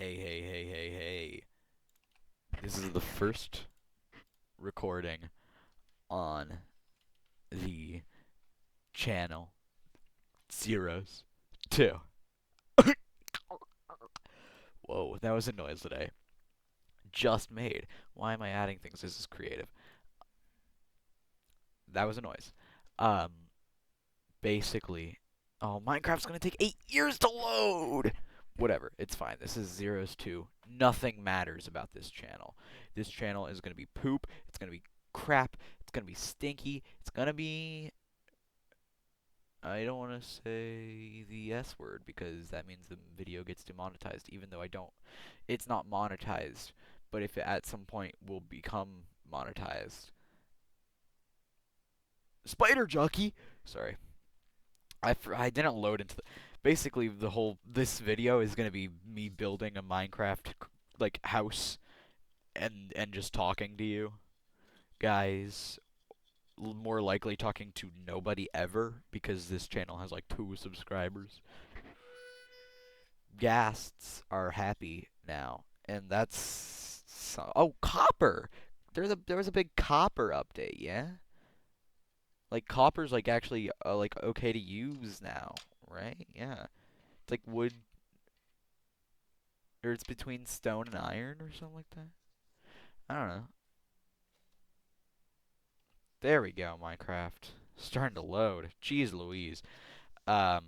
Hey. This is the first recording on the channel Zeros 2. Whoa, that was a noise that I just made. Why am I adding things? This is creative. That was a noise. Um, basically, oh, Minecraft's gonna take 8 years to load! Whatever, it's fine. This is Zeros 2. Nothing matters about this channel. This channel is gonna be poop. It's gonna be crap. It's gonna be stinky. It's gonna be. I don't want to say the S word because that means the video gets demonetized, even though I don't. It's not monetized, but if it at some point will become monetized. Spider jockey! Sorry. I didn't load into the. Basically, this video is gonna be me building a Minecraft like house and just talking to you guys. More likely talking to nobody ever because this channel has like 2 subscribers. Ghasts are happy now, and that's oh, copper. There was a big copper update, yeah. Like copper's like actually like okay to use now, right? Yeah, it's like wood, or it's between stone and iron or something like that. I don't know. There we go, Minecraft. Starting to load. Jeez Louise. Um,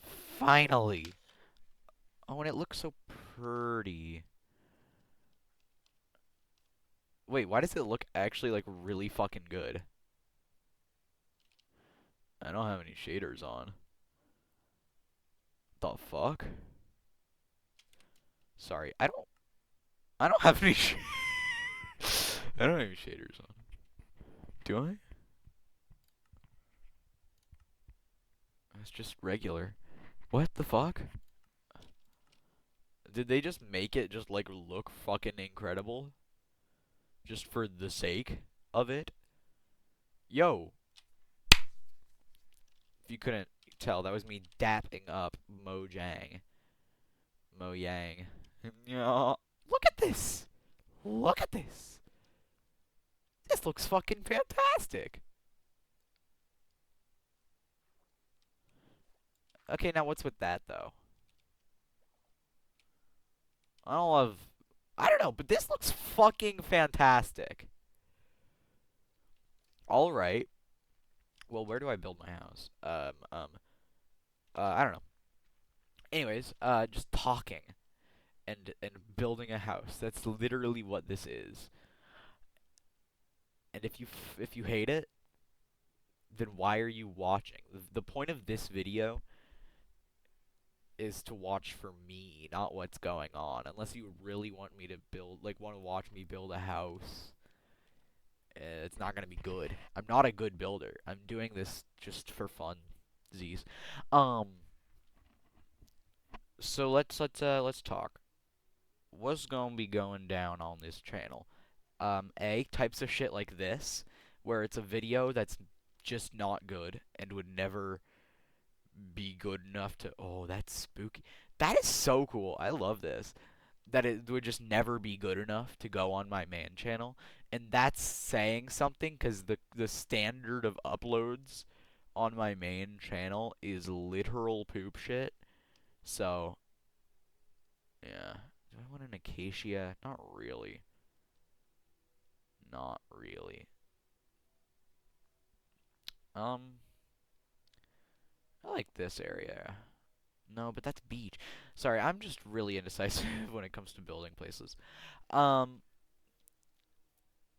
finally. Oh, and it looks so pretty. Wait, why does it look actually like really fucking good? I don't have any shaders on. The fuck? Sorry, I don't have any I don't have any shaders on. Do I? It's just regular. What the fuck? Did they just make it just like look fucking incredible? Just for the sake of it? Yo, if you couldn't tell, that was me dapping up Mojang. Mojang. Yeah. Look at this! Look at this! This looks fucking fantastic! Okay, now what's with that, though? I don't love... I don't know, but this looks fucking fantastic. Alright. Well, where do I build my house? I don't know. Anyways, just talking and building a house. That's literally what this is. And if you hate it, then why are you watching? The point of this video is to watch for me, not what's going on. Unless you really want me to build, like, want to watch me build a house, it's not gonna be good. I'm not a good builder. I'm doing this just for fun, Z's. Um. So let's talk. What's gonna be going down on this channel? Types of shit like this, where it's a video that's just not good and would never be good enough to. Oh, that's spooky. That is so cool. I love this. That it would just never be good enough to go on my main channel, and that's saying something because the standard of uploads on my main channel is literal poop shit. So yeah, do I want an acacia? Not really. Not really. Um, I like this area. No, but that's beach. Sorry, I'm just really indecisive when it comes to building places. Um,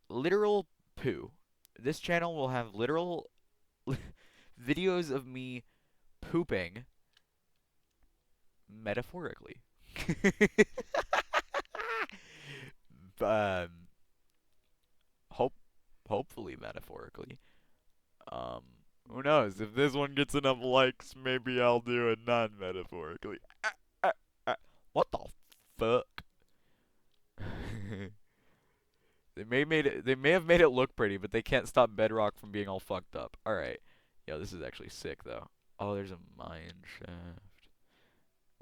literal poo. This channel will have literal videos of me pooping metaphorically. um, hope hopefully metaphorically. Um, who knows? If this one gets enough likes, maybe I'll do it non-metaphorically. Ah, what the fuck? They may have made it look pretty, but they can't stop Bedrock from being all fucked up. All right. Yo, this is actually sick though. Oh, there's a mine shaft.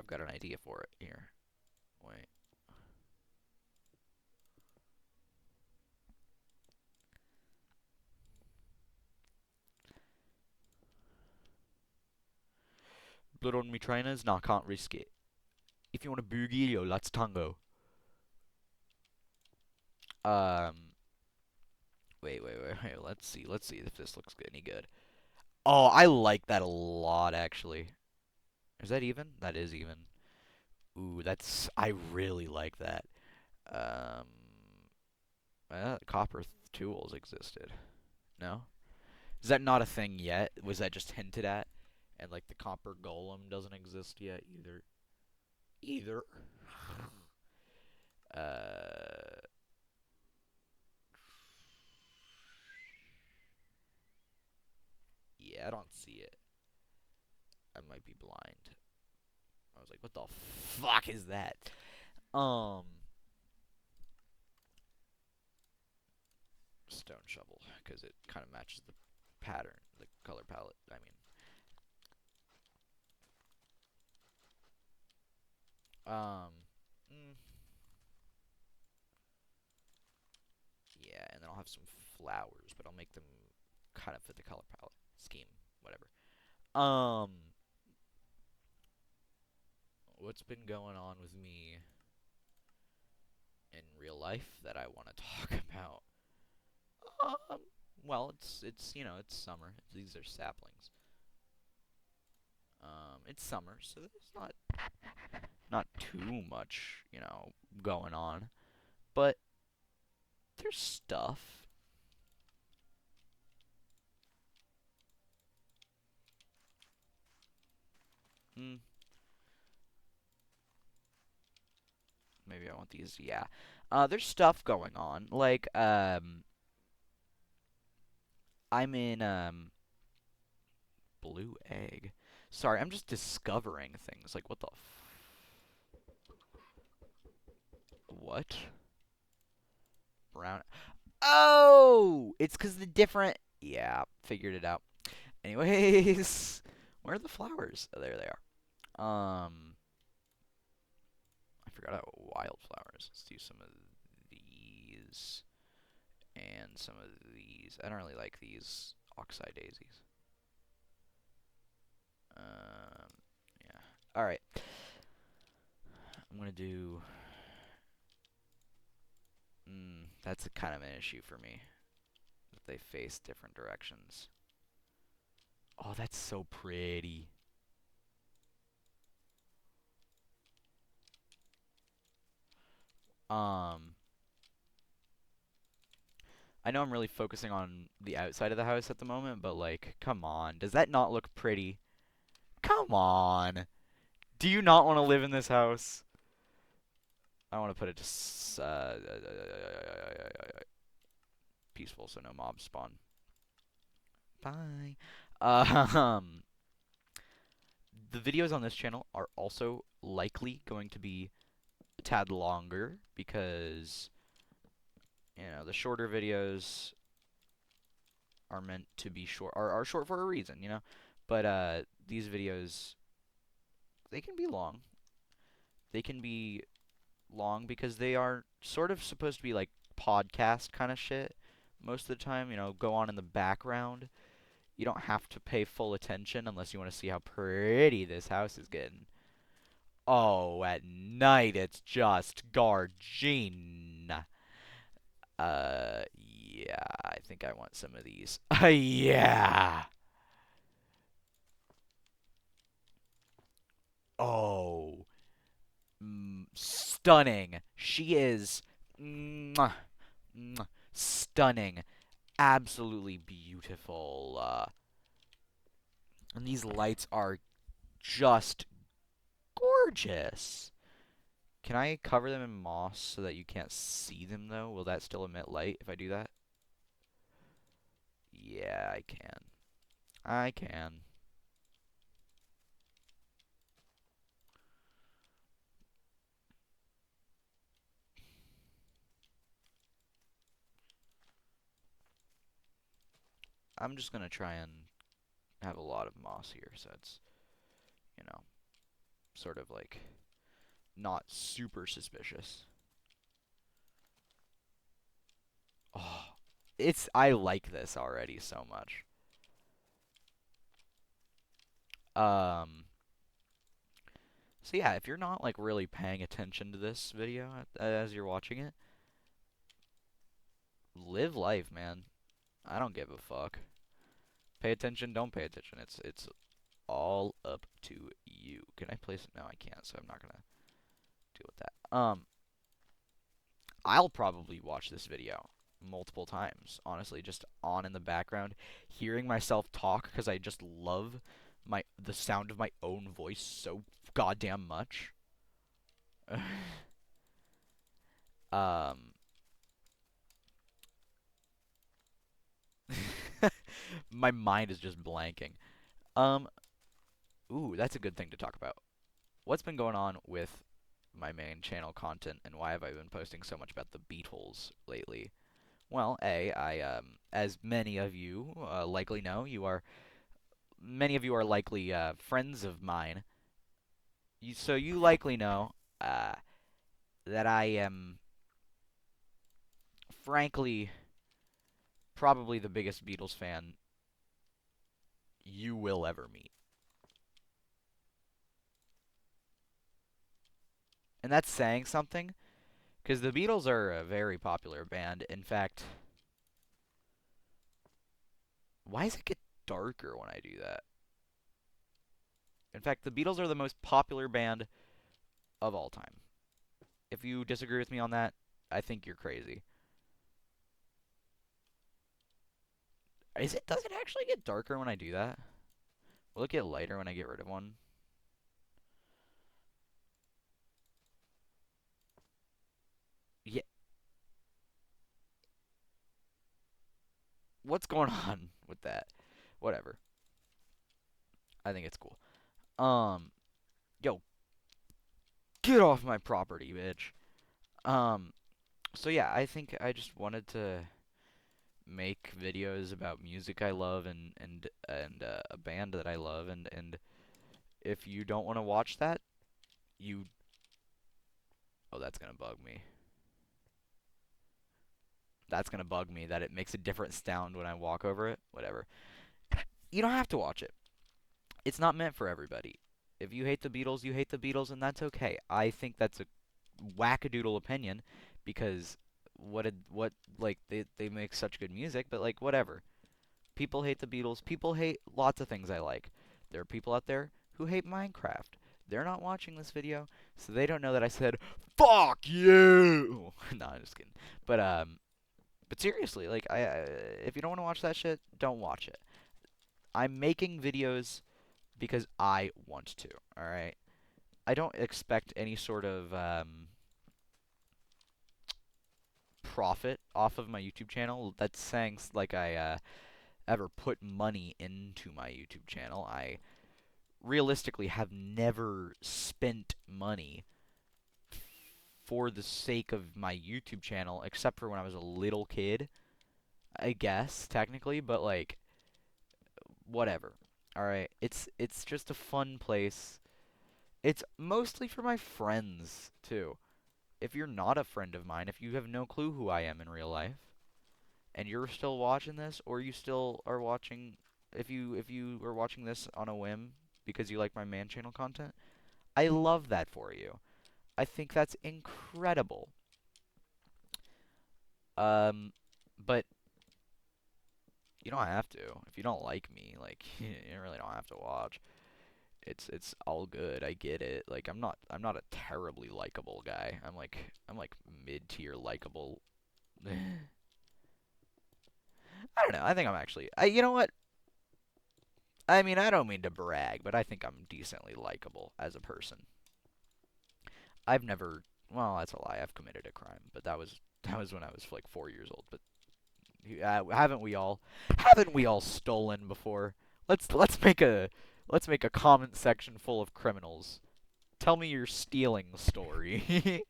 I've got an idea for it here. Wait. Blood on me trainers? Nah, can't risk it. If you want to boogie, yo, let's tango. Um, wait. Let's see. Let's see if this looks any good. Oh, I like that a lot, actually. Is that even? That is even. Ooh, I really like that. Um, copper tools existed. No? Is that not a thing yet? Was that just hinted at? And like the copper golem doesn't exist yet either. Either. Uh, yeah, I don't see it. I might be blind. I was like, what the fuck is that? Um, Stone shovel, because it kind of matches the pattern, the color palette. I mean, um, mm, yeah, and then I'll have some flowers, but I'll make them kind of fit the color palette scheme, whatever. Um, what's been going on with me in real life that I want to talk about? Um, well, it's it's summer. These are saplings. It's summer, so there's not too much, going on, but there's stuff. Hmm, maybe I want these. Yeah. There's stuff going on. Like, I'm in blue egg. Sorry, I'm just discovering things. Like, what the what? Brown. Oh, it's 'cause the different. Yeah, figured it out. Anyways, where are the flowers? Oh, there they are. I forgot about wildflowers. Let's do some of these and some of these. I don't really like these oxeye daisies. Yeah. All right. I'm gonna do. That's a kind of an issue for me that they face different directions. Oh, that's so pretty. Um, I know I'm really focusing on the outside of the house at the moment, but like, come on, does that not look pretty? Come on. Do you not want to live in this house? I want to put it to peaceful so no mobs spawn. Bye. Um, the videos on this channel are also likely going to be a tad longer because, the shorter videos are meant to be short, are short for a reason. But these videos, they can be long. They can be long because they are sort of supposed to be like podcast kind of shit most of the time, go on in the background. You don't have to pay full attention unless you want to see how pretty this house is getting. Oh, at night it's just gorgine. Yeah, I think I want some of these. Yeah. Oh, stunning. She is mwah, mwah, stunning. Absolutely beautiful. And these lights are just gorgeous. Can I cover them in moss so that you can't see them, though? Will that still emit light if I do that? Yeah, I can. I can. I'm just gonna try and have a lot of moss here, so it's, you know. sort of like not super suspicious. Oh, I like this already so much. Um, so yeah, if you're not like really paying attention to this video as you're watching it, live life, man. I don't give a fuck. Pay attention, don't pay attention. It's all up to you. Can I place it? No, I can't, so I'm not gonna deal with that. I'll probably watch this video multiple times, honestly, just on in the background, hearing myself talk because I just love the sound of my own voice so goddamn much. um, my mind is just blanking. Um, ooh, that's a good thing to talk about. What's been going on with my main channel content, and why have I been posting so much about the Beatles lately? Well, as many of you likely know, many of you are likely friends of mine. So you likely know uh, that I am, frankly, probably the biggest Beatles fan you will ever meet. And that's saying something, because the Beatles are a very popular band. In fact, why does it get darker when I do that? In fact, the Beatles are the most popular band of all time. If you disagree with me on that, I think you're crazy. Does it actually get darker when I do that? Will it get lighter when I get rid of one? Yeah, what's going on with that? Whatever. I think it's cool. Um, yo, get off my property, bitch. Um, so yeah, I think I just wanted to make videos about music I love and a band that I love, and if you don't want to watch that, you oh, that's gonna bug me. That's gonna bug me that it makes a different sound when I walk over it. Whatever. You don't have to watch it. It's not meant for everybody. If you hate the Beatles, you hate the Beatles, and that's okay. I think that's a wackadoodle opinion because what like they make such good music, but like whatever. People hate the Beatles. People hate lots of things I like. There are people out there who hate Minecraft. They're not watching this video, so they don't know that I said "fuck you." No, I'm just kidding. But seriously, like if you don't want to watch that shit, don't watch it. I'm making videos because I want to. All right. I don't expect any sort of profit off of my YouTube channel. That's saying like I ever put money into my YouTube channel. I realistically have never spent money for the sake of my YouTube channel, except for when I was a little kid, I guess technically, but like whatever. All right, it's just a fun place. It's mostly for my friends too. If you're not a friend of mine, if you have no clue who I am in real life, and you're still watching this, or you still are watching, if you are watching this on a whim because you like my man channel content, I love that for you. I think that's incredible. Um, but you don't have to. If you don't like me, like you really don't have to watch. It's all good. I get it. Like I'm not a terribly likable guy. I'm like mid-tier likable. I don't know. I think I'm actually. You know what? I mean, I don't mean to brag, but I think I'm decently likable as a person. I've never. Well, that's a lie. I've committed a crime, but that was when I was like 4 years old. But haven't we all? Haven't we all stolen before? Let's make a comment section full of criminals. Tell me your stealing story.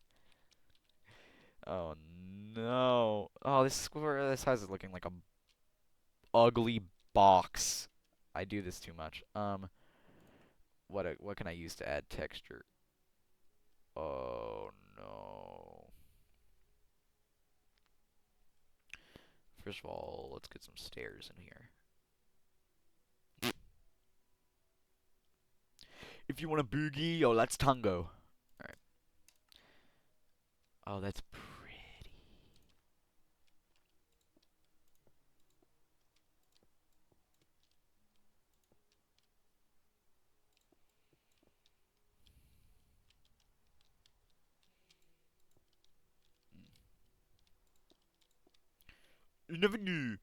Oh no. Oh, this house is looking like a ugly box. I do this too much. what can I use to add texture? Oh no. First of all, let's get some stairs in here. If you want a boogie, yo, let's tango. Alright. Oh, that's pretty. You never knew.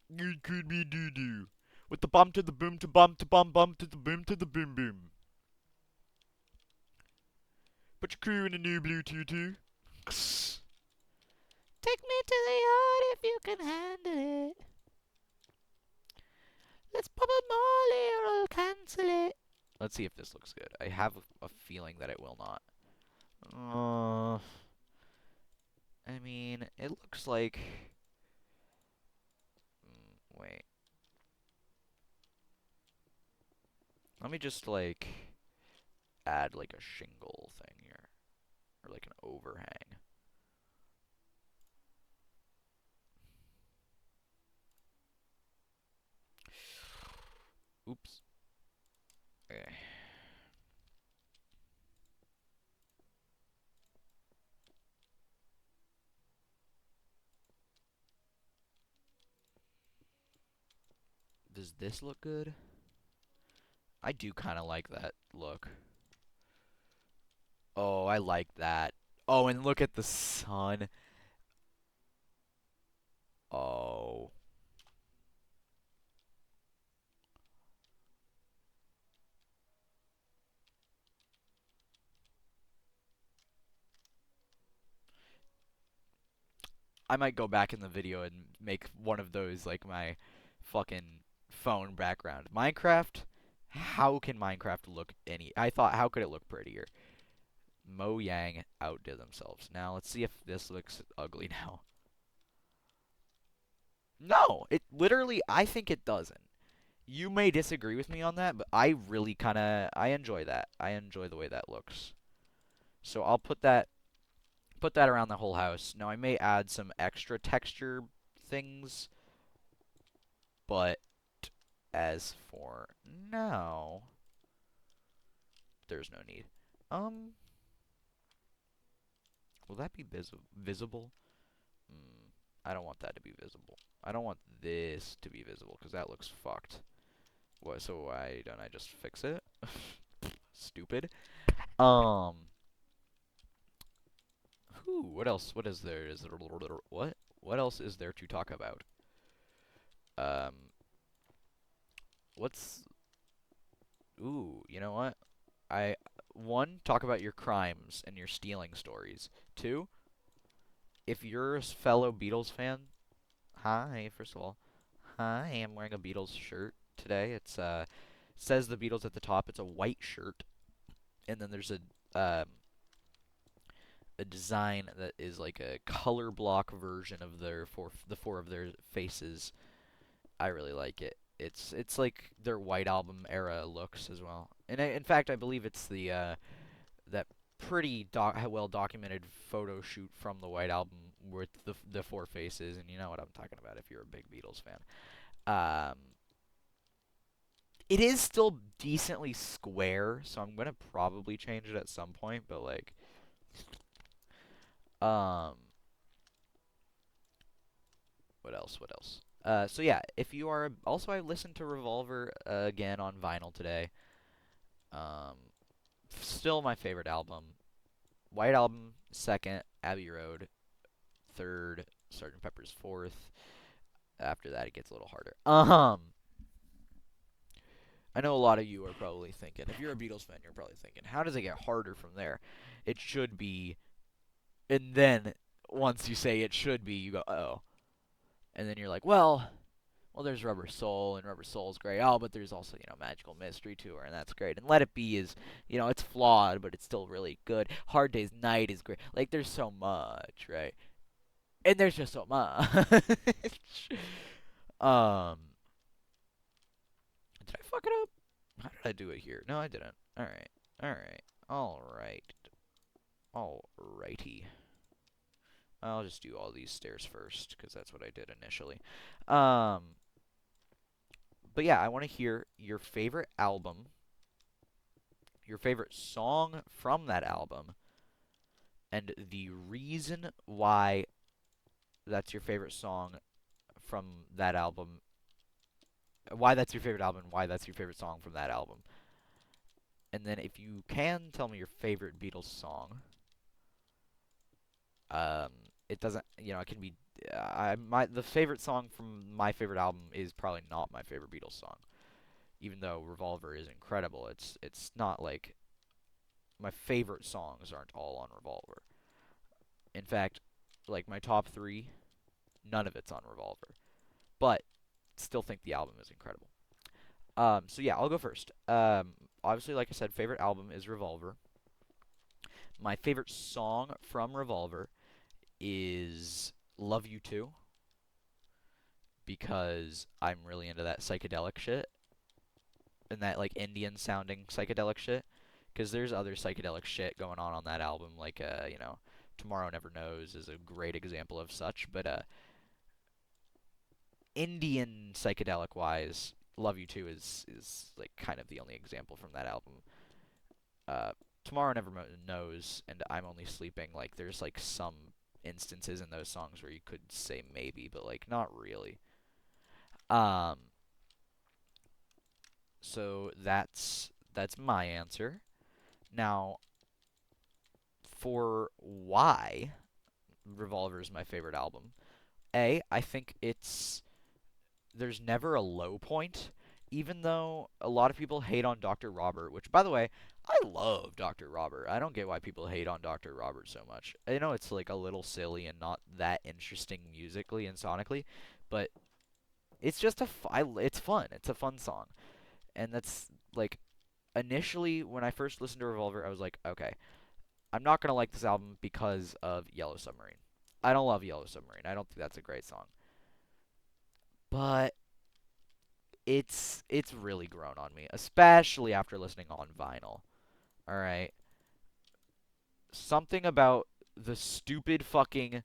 You could be doo-doo. With the bum to the boom to bum to bum bum to the boom to the boom boom. Put your crew in a new blue tutu. Take me to the yard if you can handle it. Let's pop a molly or I'll cancel it. Let's see if this looks good. I have a feeling that it will not. I mean, it looks like... wait. Let me just, like, add, like, a shingle thing here. Or, like, an overhang. Oops. Okay. Does this look good? I do kind of like that look. Oh, I like that. Oh, and look at the sun. Oh. I might go back in the video and make one of those like my fucking phone background. Minecraft? How can Minecraft look any... I thought, how could it look prettier? Mojang outdid themselves. Now, let's see if this looks ugly now. No! It literally, I think it doesn't. You may disagree with me on that, but I really kind of... I enjoy that. I enjoy the way that looks. So I'll put that around the whole house. Now, I may add some extra texture things, but as for now, there's no need. Will that be visible? I don't want that to be visible. I don't want this to be visible, because that looks fucked. What, so why don't I just fix it? Stupid. What else? What is there? What? What else is there to talk about? Um, what's... Ooh, you know what? One, talk about your crimes and your stealing stories. Two, if you're a fellow Beatles fan, hi, first of all. Hi, I'm wearing a Beatles shirt today. It's says the Beatles at the top. It's a white shirt, and then there's a design that is like a color block version of the four of their faces. I really like it. It's like their White Album era looks as well. And in fact, I believe it's the that pretty well documented photo shoot from the White Album with the four faces, and you know what I'm talking about if you're a big Beatles fan. It is still decently square, so I'm gonna probably change it at some point. But like, um, what else? What else? So yeah, if you are also, I listened to Revolver again on vinyl today. Um, Still my favorite album. White Album second, Abbey Road third, Sgt. Pepper's fourth. After that, it gets a little harder. I know a lot of you are probably thinking, if you're a Beatles fan, you're probably thinking, how does it get harder from there? It should be, and then once you say it should be, you go, oh, and then you're like, well, there's Rubber Soul, and Rubber Soul's great. Oh, but there's also, Magical Mystery Tour, and that's great. And Let It Be is, it's flawed, but it's still really good. Hard Day's Night is great. Like, there's so much, right? And there's just so much. um, did I fuck it up? How did I do it here? No, I didn't. Alright. Alright. Alright. Alrighty. I'll just do all these stairs first, because that's what I did initially. Um, but yeah, I want to hear your favorite album, your favorite song from that album, and the reason why that's your favorite song from that album, why that's your favorite album, why that's your favorite song from that album. And then if you can tell me your favorite Beatles song, um, it doesn't, it can be, the favorite song from my favorite album is probably not my favorite Beatles song. Even though Revolver is incredible, it's not like my favorite songs aren't all on Revolver. In fact, like my top 3, none of it's on Revolver. But still think the album is incredible. So yeah, I'll go first. Obviously, like I said, favorite album is Revolver. My favorite song from Revolver is Love You Too, because I'm really into that psychedelic shit and that like Indian sounding psychedelic shit. Because there's other psychedelic shit going on that album, like Tomorrow Never Knows is a great example of such. But Indian psychedelic wise, Love You Too is like kind of the only example from that album. Uh, Tomorrow Never Knows and I'm Only Sleeping, like there's like some instances in those songs where you could say maybe, but like not really. Um, so that's my answer. Now, for why Revolver is my favorite album, I think there's never a low point, even though a lot of people hate on Dr. Robert, which, by the way, I love Dr. Robert. I don't get why people hate on Dr. Robert so much. I know it's like a little silly and not that interesting musically and sonically, but it's just it's fun. It's a fun song. And that's like initially when I first listened to Revolver, I was like, okay, I'm not going to like this album because of Yellow Submarine. I don't love Yellow Submarine. I don't think that's a great song. But it's really grown on me, especially after listening on vinyl. All right. Something about the stupid fucking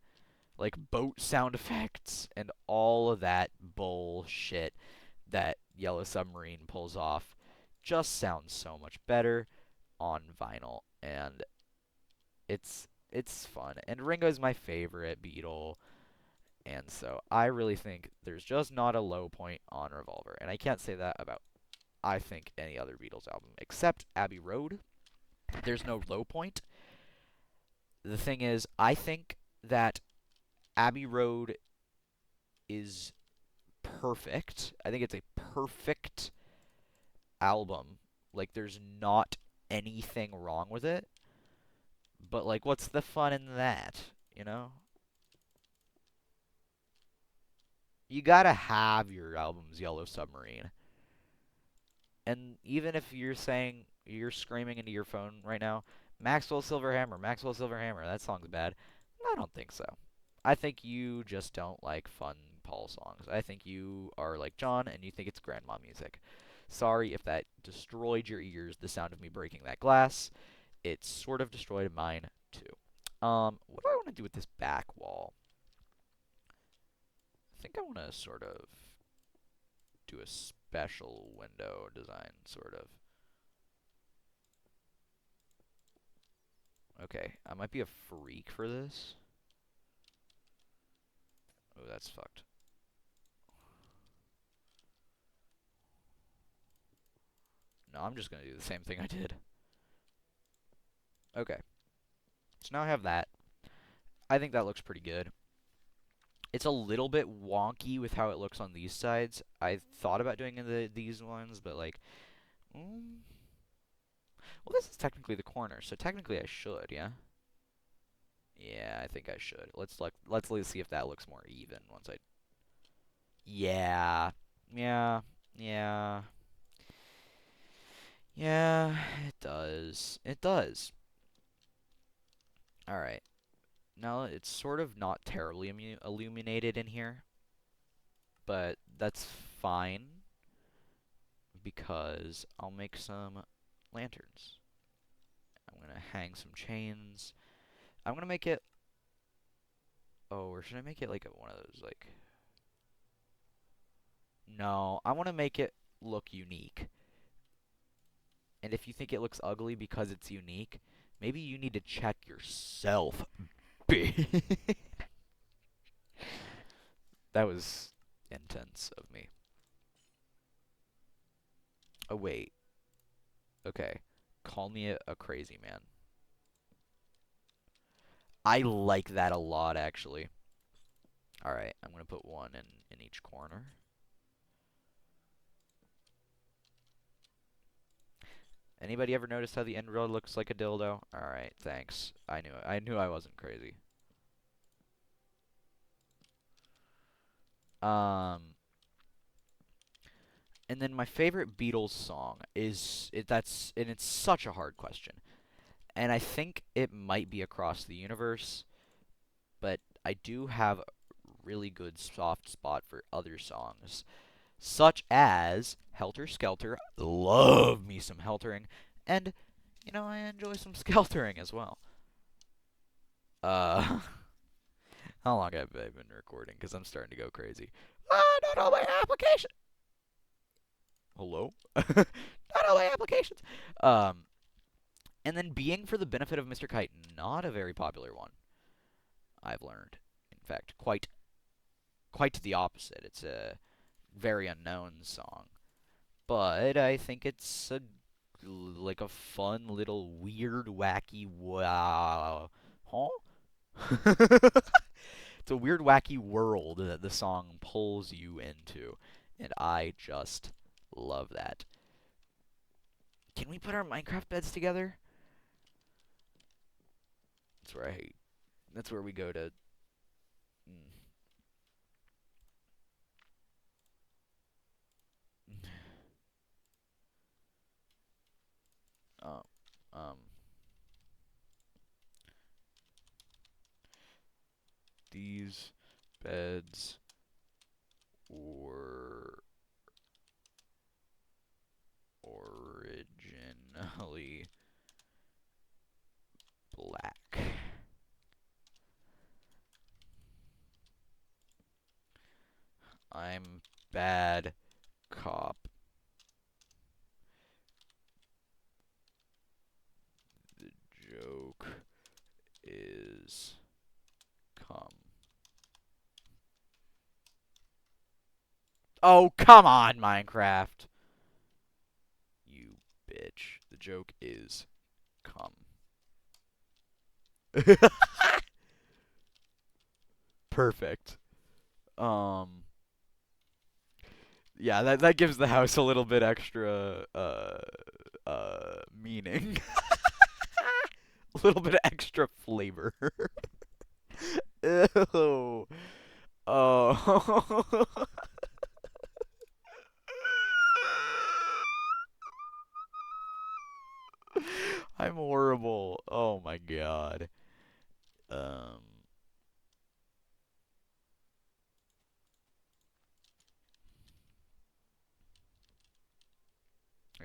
like boat sound effects and all of that bullshit that Yellow Submarine pulls off just sounds so much better on vinyl, and it's fun. And Ringo's my favorite Beatle. And so I really think there's just not a low point on Revolver. And I can't say that about, I think, any other Beatles album except Abbey Road. There's no low point. The thing is, I think that Abbey Road is perfect. I think it's a perfect album. Like, there's not anything wrong with it. But, like, what's the fun in that? You know? You gotta have your album's Yellow Submarine. And even if you're saying you're screaming into your phone right now, Maxwell Silverhammer, Maxwell Silverhammer, that song's bad. I don't think so. I think you just don't like fun Paul songs. I think you are like John and you think it's grandma music. Sorry if that destroyed your ears, the sound of me breaking that glass. It sort of destroyed mine too. What do I want to do with this back wall? I think I want to sort of do a special window design, sort of. Okay, I might be a freak for this. Oh, that's fucked. No, I'm just gonna do the same thing I did. Okay, so now I have that. I think that looks pretty good. It's a little bit wonky with how it looks on these sides. I thought about doing these ones, but like, mm, well, this is technically the corner, so technically I should, yeah. Yeah, I think I should. Let's see if that looks more even once I. Yeah, yeah, yeah, yeah. It does. It does. All right. Now it's sort of not terribly illuminated in here, but that's fine because I'll make some lanterns. I'm gonna hang some chains. I'm gonna make it. Oh, or should I make it like one of those like? No, I want to make it look unique. And if you think it looks ugly because it's unique, maybe you need to check yourself. That was intense of me. Oh, wait. Okay. Call me a crazy man. I like that a lot, actually. Alright, I'm gonna put one in each corner. Anybody ever notice how the end row looks like a dildo? Alright, thanks. I knew I wasn't crazy. Um, and then my favorite Beatles song and it's such a hard question. And I think it might be Across the Universe, but I do have a really good soft spot for other songs, such as Helter Skelter. Love me some Heltering, and I enjoy some Skeltering as well. Uh, how long have I been recording? Because I'm starting to go crazy. Not all my applications. Hello? Not all my applications. Um, and then Being for the Benefit of Mr. Kite, not a very popular one, I've learned. In fact, quite the opposite. It's a very unknown song, but I think it's like a fun little weird, wacky wow. Huh? It's a weird, wacky world that the song pulls you into, and I just love that. Can we put our Minecraft beds together? That's where I. That's where we go to. Mm, um, um, these beds were originally black. I'm bad cop. The joke is come. Oh, come on, Minecraft. You bitch. The joke is come. Perfect. Um yeah, that gives the house a little bit extra meaning. A little bit of extra flavor. Ew. Oh. I'm horrible. Oh my god. Um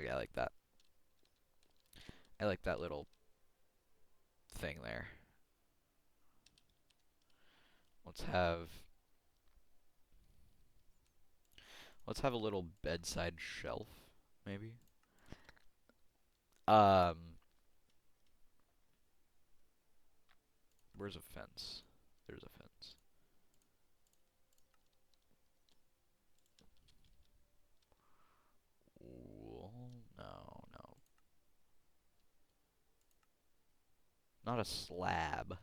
yeah, I like that. I like that little thing there. Let's have let's have a little bedside shelf, maybe. Um Where's a fence? There's a fence. Wool? No, no. Not a slab.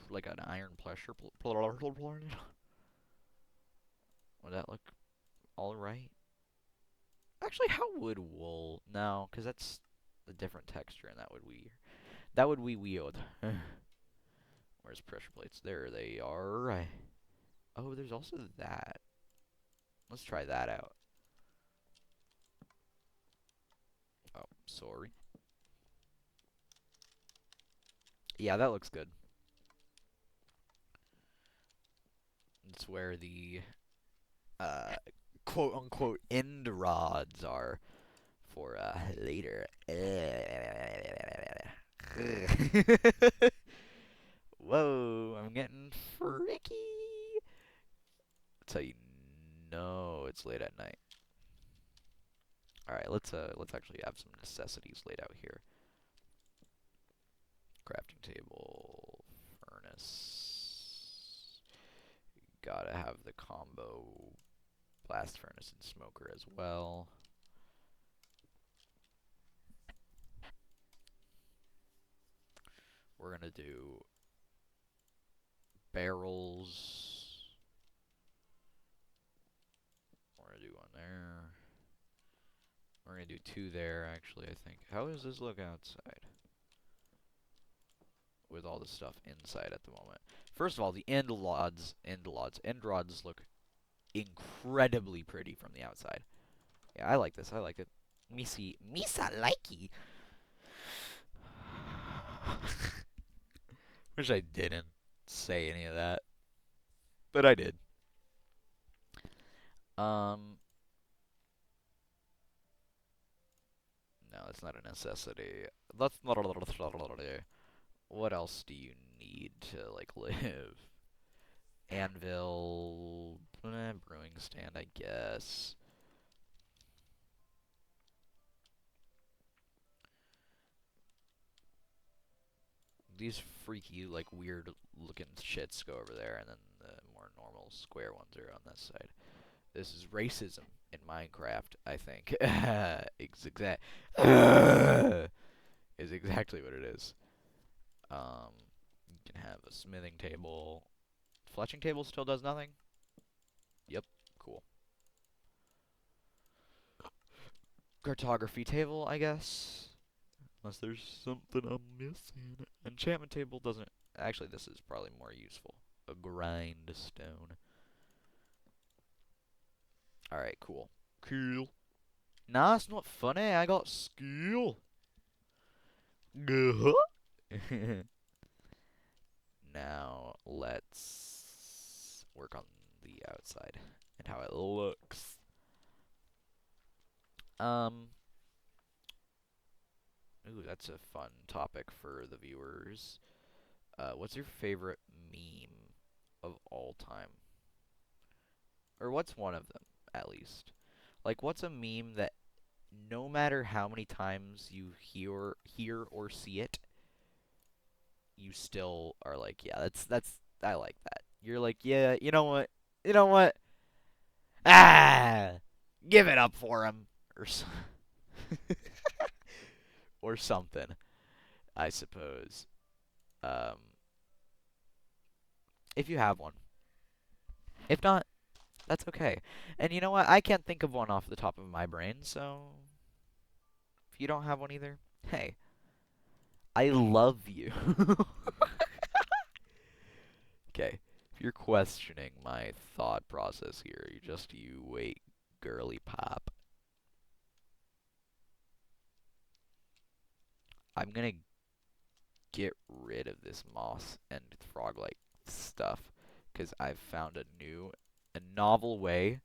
Like an iron pressure. Would that look alright? Actually, how would wool? No, because that's a different texture, and that would be weird. Where's pressure plates? There they are. Oh, there's also that. Let's try that out. Oh, sorry. Yeah, that looks good. It's where the uh, quote unquote end rods are for later. Whoa, I'm getting freaky. That's how you know it's late at night. All right, let's actually have some necessities laid out here. Crafting table, furnace. Gotta have the combo blast furnace and smoker as well. We're gonna do barrels. We're gonna do one there. We're gonna do two there, actually, I think. How does this look outside? With all the stuff inside at the moment. First of all, the end rods look incredibly pretty from the outside. Yeah, I like this. I like it. Misa likey. Wish I didn't say any of that, but I did. No, it's not a necessity. That's not a necessity. What else do you need to like live? Anvil, brewing stand, I guess. These freaky, like, weird-looking shits go over there, and then the more normal square ones are on this side. This is racism in Minecraft, I think. Is exactly what it is. You can have a smithing table. Fletching table still does nothing? Yep, cool. Cartography table, I guess. Unless there's something I'm missing. Enchantment table doesn't... Actually, this is probably more useful. A grindstone. Alright, cool. Cool. Nah, it's not funny. I got skill. Now, let's work on the outside and how it looks. Ooh, that's a fun topic for the viewers. What's your favorite meme of all time? Or what's one of them, at least? Like, what's a meme that no matter how many times you hear or see it, you still are like, yeah, I like that. You're like, yeah, you know what? You know what? Ah, give it up for him, or or something, I suppose. Um, if you have one. If not, that's okay. And you know what? I can't think of one off the top of my brain, so if you don't have one either, hey, I love you. Okay, if you're questioning my thought process here, you wait, girly pop. I'm gonna get rid of this moss and frog-like stuff because I've found a novel way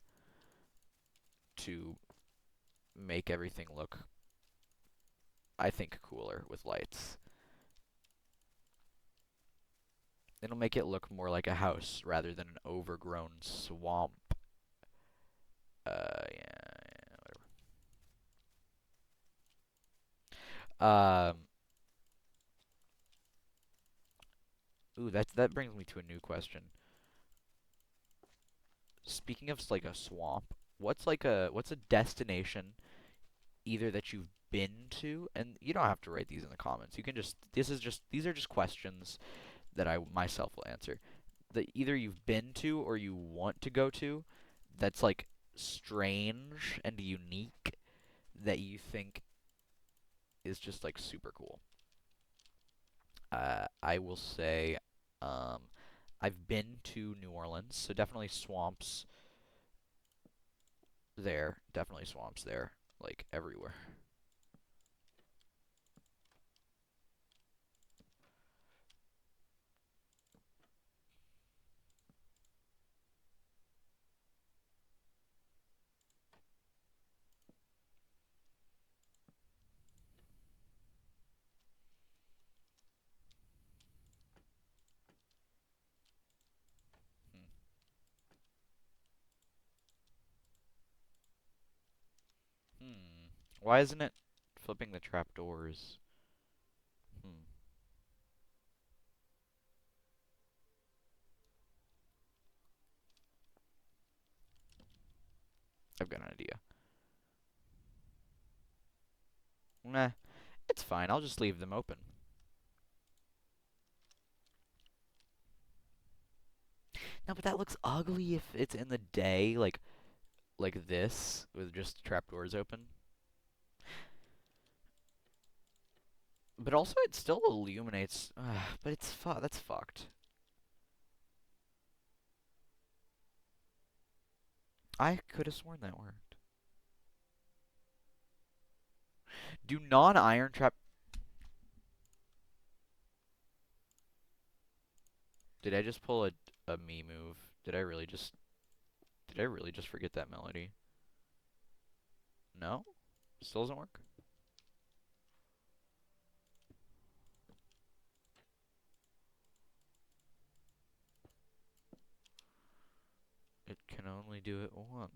to make everything look, I think, cooler with lights. It'll make it look more like a house rather than an overgrown swamp. Yeah, whatever. Ooh, that brings me to a new question. Speaking of like a swamp, what's a destination either that you've been to, and you don't have to write these in the comments. You can just these are just questions that I myself will answer. That either you've been to or you want to go to, that's like strange and unique that you think is just like super cool. I will say, um, I've been to New Orleans, so definitely swamps there. Definitely swamps there, like everywhere. Why isn't it flipping the trapdoors? Hmm. I've got an idea. Nah, it's fine. I'll just leave them open. No, but that looks ugly if it's in the day, like this, with just trapdoors open. But also, it still illuminates. But that's fucked. I could have sworn that worked. Do non-iron trap... Did I just pull a me move? Did I really just forget that melody? No? Still doesn't work? It can only do it once.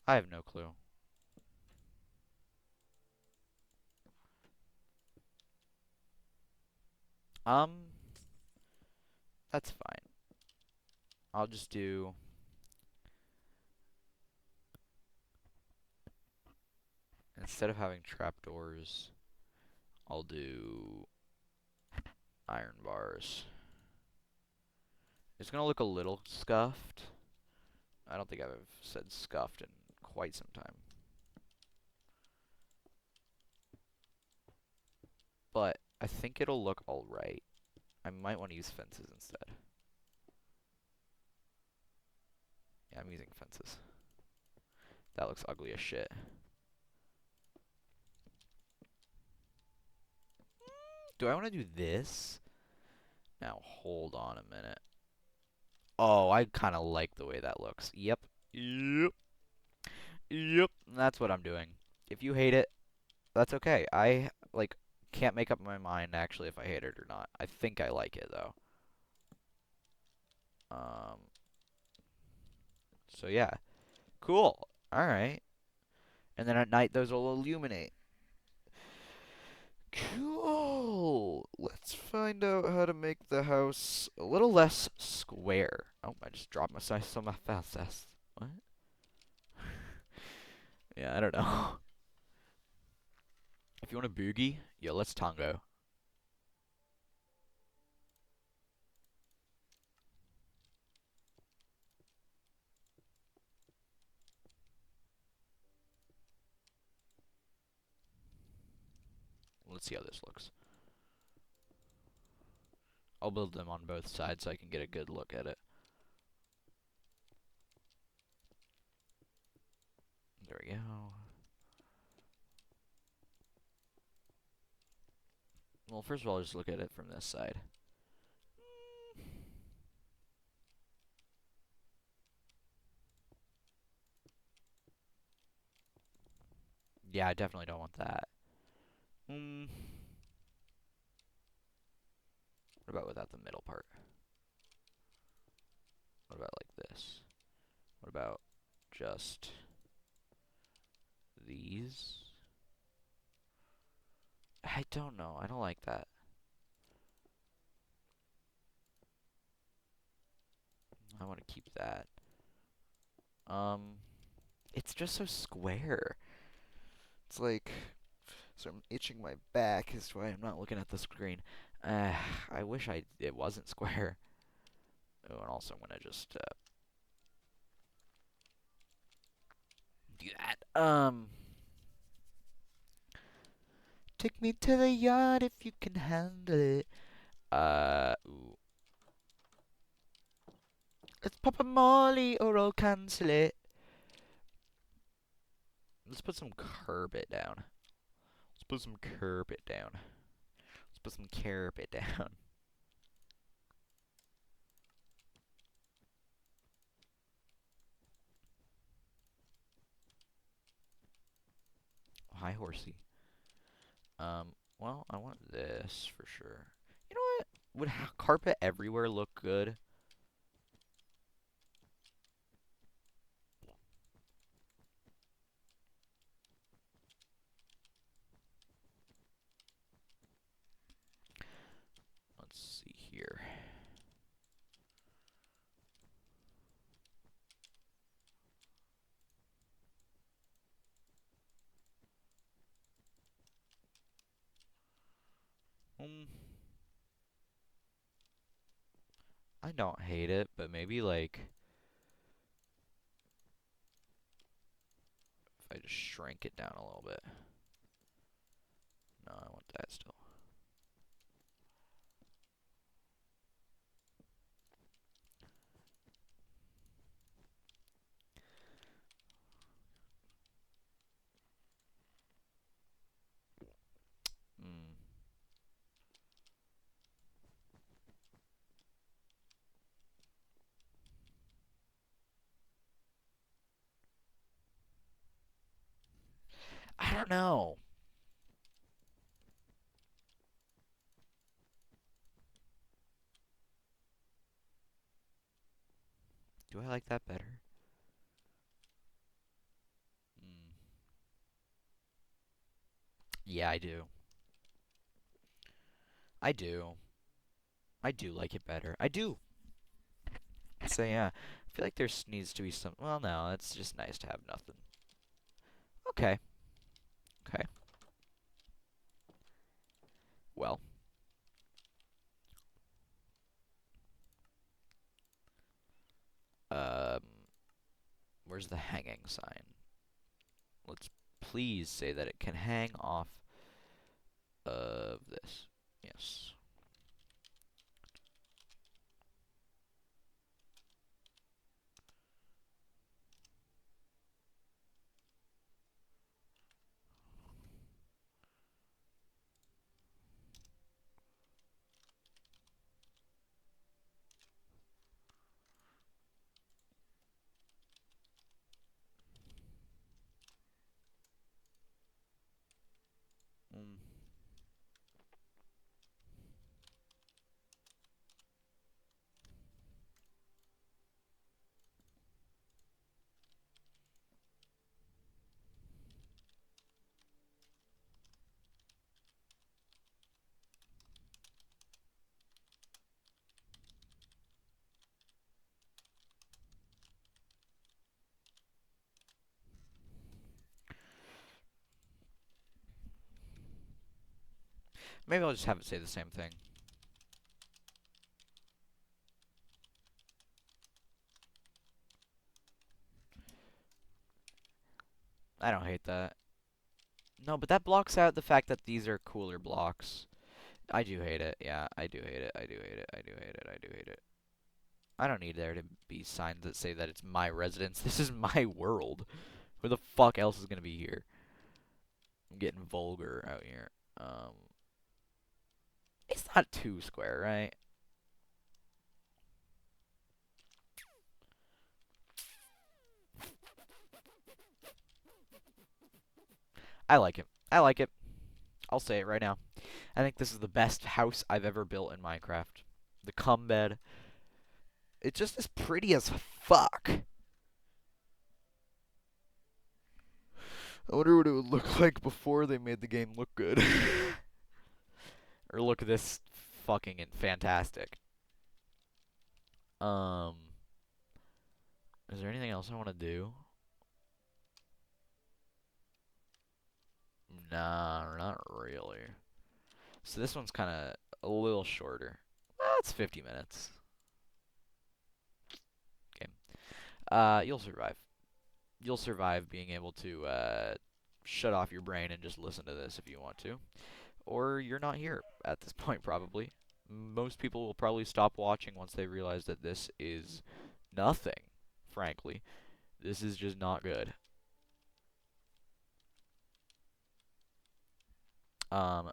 I have no clue. Um, that's fine. I'll just do... Instead of having trapdoors, I'll do iron bars. It's gonna look a little scuffed. I don't think I've said scuffed in quite some time. But I think it'll look alright. I might want to use fences instead. Yeah, I'm using fences. That looks ugly as shit. Do I want to do this? Now, hold on a minute. Oh, I kind of like the way that looks. Yep. Yep. Yep. That's what I'm doing. If you hate it, that's okay. I, like, can't make up my mind, actually, if I hate it or not. I think I like it, though. Um, so yeah. Cool. Alright. And then at night, those will illuminate. Cool. Let's find out how to make the house a little less square. Oh, I just dropped my size on my fastest. What? Yeah, I don't know. If you want a boogie, yo, let's tango. Let's see how this looks. I'll build them on both sides so I can get a good look at it. There we go. Well, first of all, just look at it from this side. Yeah, I definitely don't want that. What about without the middle part? What about like this? What about just these? I don't know. I don't like that. I want to keep that. Um, it's just so square. It's like, so I'm itching my back as to why I'm not looking at the screen. I wish it wasn't square. Oh, and also I'm gonna just do that. Take me to the yard if you can handle it. Ooh. Let's pop a molly or I'll cancel it. Let's put some carpet down. Let's put some carpet down. Let's put some carpet down. Hi, horsey. Well, I want this for sure. You know what? Would carpet everywhere look good? Let's see here. Um, I don't hate it, but maybe like if I just shrink it down a little bit. No, I want that still. Mm. I don't know. Do I like that better? Mm. Yeah, I do. I do. I do like it better. I do. So yeah, I feel like there needs to be some. Well, no, it's just nice to have nothing. Okay. Okay. Well. Um. Where's the hanging sign? Let's please say that it can hang off of this. Yes. Mm. Maybe I'll just have it say the same thing. I don't hate that. No, but that blocks out the fact that these are cooler blocks. I do hate it. Yeah, I do hate it. I do hate it. I do hate it. I do hate it. I don't need there to be signs that say that it's my residence. This is my world. Who the fuck else is gonna be here? I'm getting vulgar out here. Um, it's not too square, right? I like it. I like it. I'll say it right now. I think this is the best house I've ever built in Minecraft. The cum bed. It's just as pretty as fuck. I wonder what it would look like before they made the game look good. Or look this fucking fantastic. Um, is there anything else I want to do? Nah, not really. So this one's kind of a little shorter. Well, it's 50 minutes. Okay. You'll survive. You'll survive being able to shut off your brain and just listen to this if you want to. Or you're not here at this point, probably. Most people will probably stop watching once they realize that this is nothing, frankly. This is just not good. Um,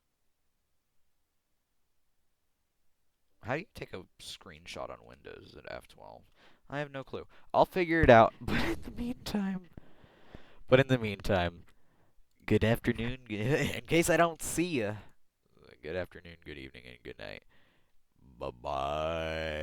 how do you take a screenshot on Windows at F12? I have no clue. I'll figure it out. But in the meantime, good afternoon. In case I don't see you. good afternoon, good evening, and good night. Bye bye.